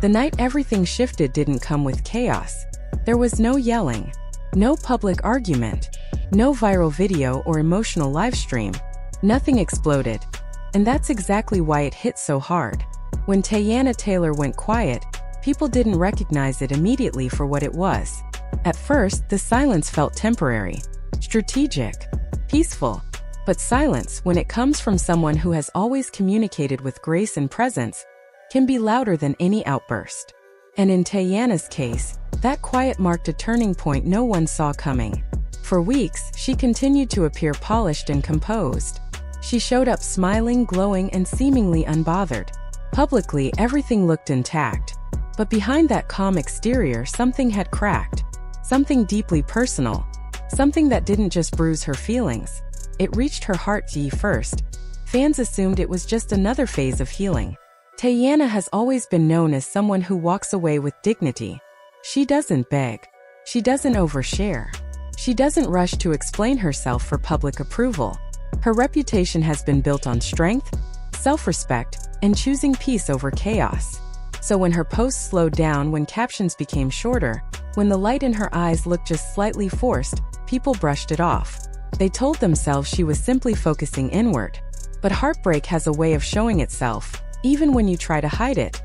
The night everything shifted didn't come with chaos. There was no yelling, no public argument, no viral video or emotional livestream. Nothing exploded. And that's exactly why it hit so hard. When Teyana Taylor went quiet, people didn't recognize it immediately for what it was. At first, the silence felt temporary, strategic, peaceful. But silence, when it comes from someone who has always communicated with grace and presence, can be louder than any outburst. And in Teyana's case, that quiet marked a turning point no one saw coming. For weeks, she continued to appear polished and composed. She showed up smiling, glowing, and seemingly unbothered. Publicly, everything looked intact. But behind that calm exterior, something had cracked. Something deeply personal. Something that didn't just bruise her feelings. It reached her heart first. Fans assumed it was just another phase of healing. Teyana has always been known as someone who walks away with dignity. She doesn't beg. She doesn't overshare. She doesn't rush to explain herself for public approval. Her reputation has been built on strength, self-respect, and choosing peace over chaos. So when her posts slowed down, when captions became shorter, when the light in her eyes looked just slightly forced, people brushed it off. They told themselves she was simply focusing inward. But heartbreak has a way of showing itself, even when you try to hide it.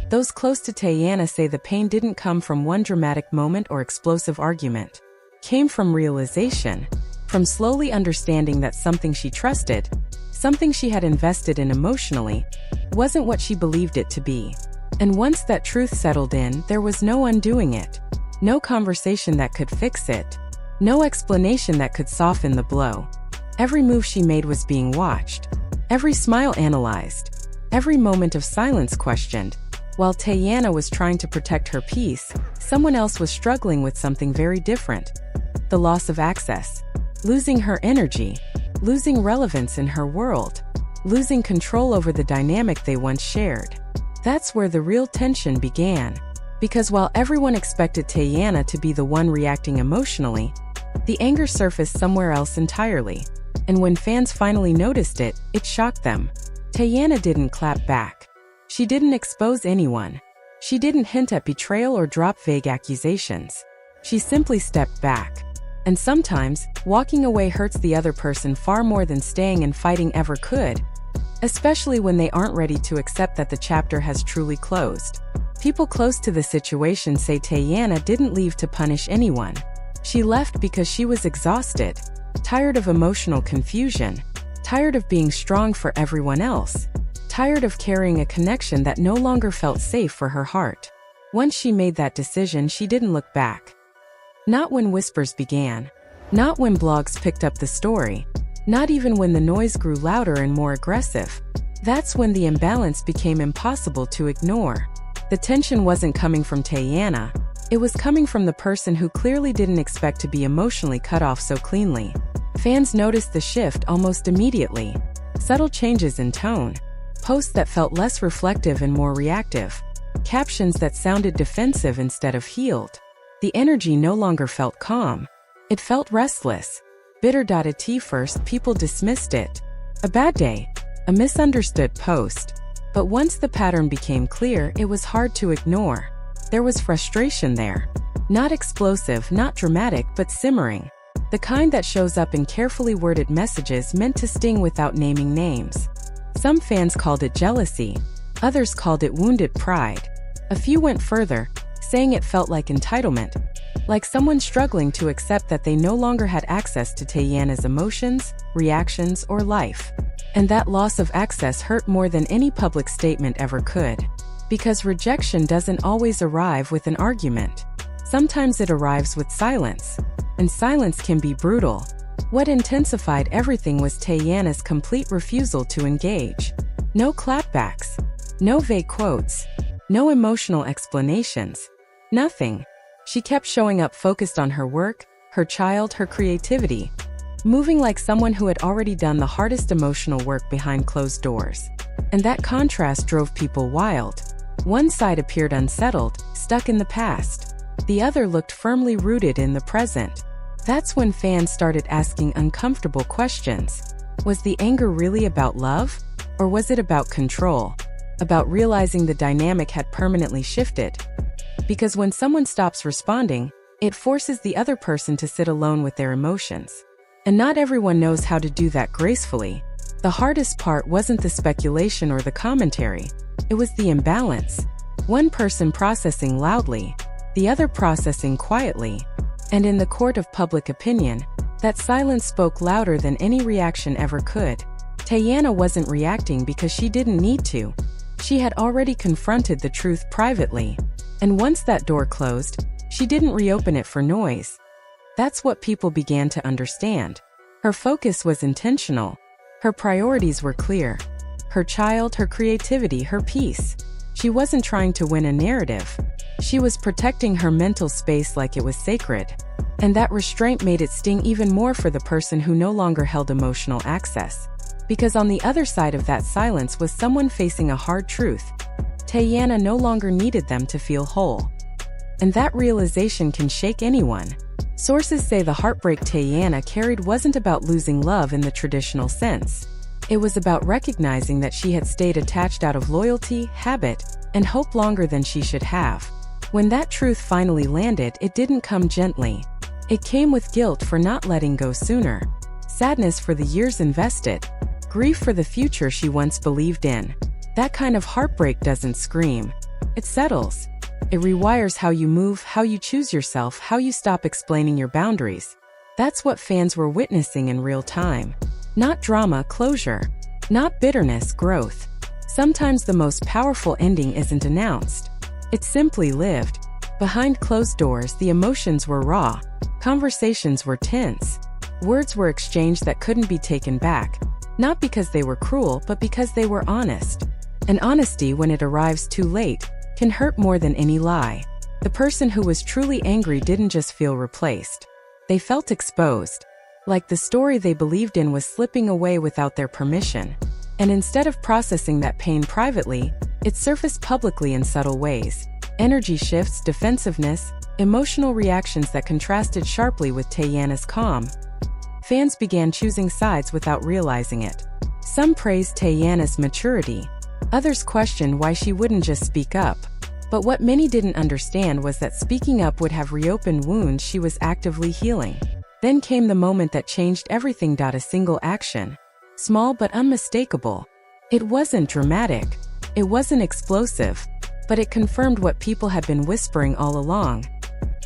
Those close to Teyana say the pain didn't come from one dramatic moment or explosive argument. It came from realization, from slowly understanding that something she trusted, something she had invested in emotionally, wasn't what she believed it to be. And once that truth settled in, there was no undoing it. No conversation that could fix it. No explanation that could soften the blow. Every move she made was being watched. Every smile analyzed. Every moment of silence questioned. While Teyana was trying to protect her peace, someone else was struggling with something very different. The loss of access. Losing her energy. Losing relevance in her world. Losing control over the dynamic they once shared. That's where the real tension began. Because while everyone expected Teyana to be the one reacting emotionally, the anger surfaced somewhere else entirely. And when fans finally noticed it, it shocked them. Teyana didn't clap back. She didn't expose anyone. She didn't hint at betrayal or drop vague accusations. She simply stepped back. And sometimes, walking away hurts the other person far more than staying and fighting ever could, especially when they aren't ready to accept that the chapter has truly closed. People close to the situation say Teyana didn't leave to punish anyone. She left because she was exhausted, tired of emotional confusion, tired of being strong for everyone else, tired of carrying a connection that no longer felt safe for her heart. Once she made that decision, she didn't look back. Not when whispers began. Not when blogs picked up the story. Not even when the noise grew louder and more aggressive. That's when the imbalance became impossible to ignore. The tension wasn't coming from Teyana. It was coming from the person who clearly didn't expect to be emotionally cut off so cleanly. Fans noticed the shift almost immediately. Subtle changes in tone. Posts that felt less reflective and more reactive. Captions that sounded defensive instead of healed. The energy no longer felt calm. It felt restless. Bitter. At first, people dismissed it. A bad day. A misunderstood post. But once the pattern became clear, it was hard to ignore. There was frustration there. Not explosive, not dramatic, but simmering. The kind that shows up in carefully worded messages meant to sting without naming names. Some fans called it jealousy. Others called it wounded pride. A few went further, saying it felt like entitlement. Like someone struggling to accept that they no longer had access to Teyana's emotions, reactions, or life. And that loss of access hurt more than any public statement ever could. Because rejection doesn't always arrive with an argument. Sometimes it arrives with silence. And silence can be brutal. What intensified everything was Teyana's complete refusal to engage. No clapbacks. No vague quotes. No emotional explanations. Nothing. She kept showing up focused on her work, her child, her creativity. Moving like someone who had already done the hardest emotional work behind closed doors. And that contrast drove people wild. One side appeared unsettled, stuck in the past. The other looked firmly rooted in the present. That's when fans started asking uncomfortable questions. Was the anger really about love? Or was it about control? about realizing the dynamic had permanently shifted. Because when someone stops responding, it forces the other person to sit alone with their emotions. And not everyone knows how to do that gracefully. The hardest part wasn't the speculation or the commentary. It was the imbalance. One person processing loudly, the other processing quietly. And in the court of public opinion, that silence spoke louder than any reaction ever could. Teyana wasn't reacting because she didn't need to. She had already confronted the truth privately. And once that door closed, she didn't reopen it for noise. That's what people began to understand. Her focus was intentional. Her priorities were clear. Her child, her creativity, her peace. She wasn't trying to win a narrative. She was protecting her mental space like it was sacred. And that restraint made it sting even more for the person who no longer held emotional access. Because on the other side of that silence was someone facing a hard truth. Teyana no longer needed them to feel whole. And that realization can shake anyone. Sources say the heartbreak Teyana carried wasn't about losing love in the traditional sense. It was about recognizing that she had stayed attached out of loyalty, habit, and hope longer than she should have. When that truth finally landed, it didn't come gently. It came with guilt for not letting go sooner, sadness for the years invested, grief for the future she once believed in. That kind of heartbreak doesn't scream. It settles. It rewires how you move, how you choose yourself, how you stop explaining your boundaries. That's what fans were witnessing in real time. Not drama, closure. Not bitterness, growth. Sometimes the most powerful ending isn't announced. It's simply lived. Behind closed doors, the emotions were raw. Conversations were tense. Words were exchanged that couldn't be taken back. Not because they were cruel, but because they were honest. And honesty, when it arrives too late, can hurt more than any lie. The person who was truly angry didn't just feel replaced. They felt exposed. Like the story they believed in was slipping away without their permission. And instead of processing that pain privately, it surfaced publicly in subtle ways. Energy shifts, defensiveness, emotional reactions that contrasted sharply with Teyana's calm. Fans began choosing sides without realizing it. Some praised Teyana's maturity. Others questioned why she wouldn't just speak up. But what many didn't understand was that speaking up would have reopened wounds she was actively healing. Then came the moment that changed everything. A single action. Small but unmistakable. It wasn't dramatic. It wasn't explosive. But it confirmed what people had been whispering all along.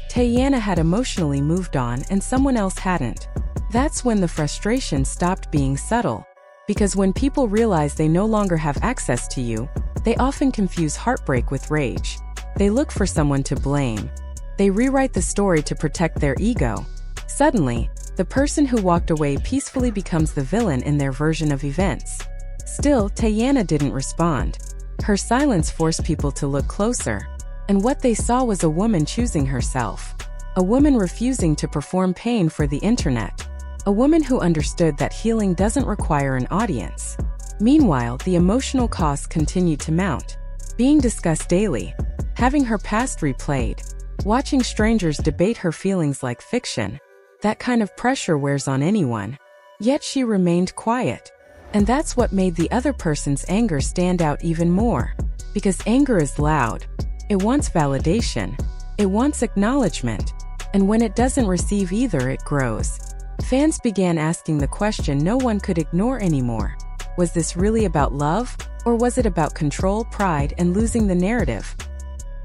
Teyana had emotionally moved on and someone else hadn't. That's when the frustration stopped being subtle. Because when people realize they no longer have access to you, they often confuse heartbreak with rage. They look for someone to blame. They rewrite the story to protect their ego. Suddenly, the person who walked away peacefully becomes the villain in their version of events. Still, Teyana didn't respond. Her silence forced people to look closer. And what they saw was a woman choosing herself. A woman refusing to perform pain for the internet. A woman who understood that healing doesn't require an audience. Meanwhile, the emotional costs continued to mount. Being discussed daily. Having her past replayed. Watching strangers debate her feelings like fiction. That kind of pressure wears on anyone. Yet she remained quiet. And that's what made the other person's anger stand out even more. Because anger is loud. It wants validation. It wants acknowledgement. And when it doesn't receive either, it grows. Fans began asking the question no one could ignore anymore. Was this really about love? Or was it about control, pride, and losing the narrative?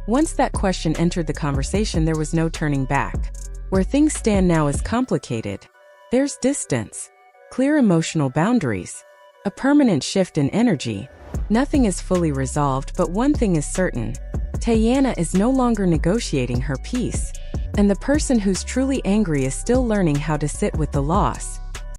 Once that question entered the conversation, there was no turning back. Where things stand now is complicated. There's distance. Clear emotional boundaries. A permanent shift in energy. Nothing is fully resolved, but one thing is certain. Teyana is no longer negotiating her peace. And the person who's truly angry is still learning how to sit with the loss.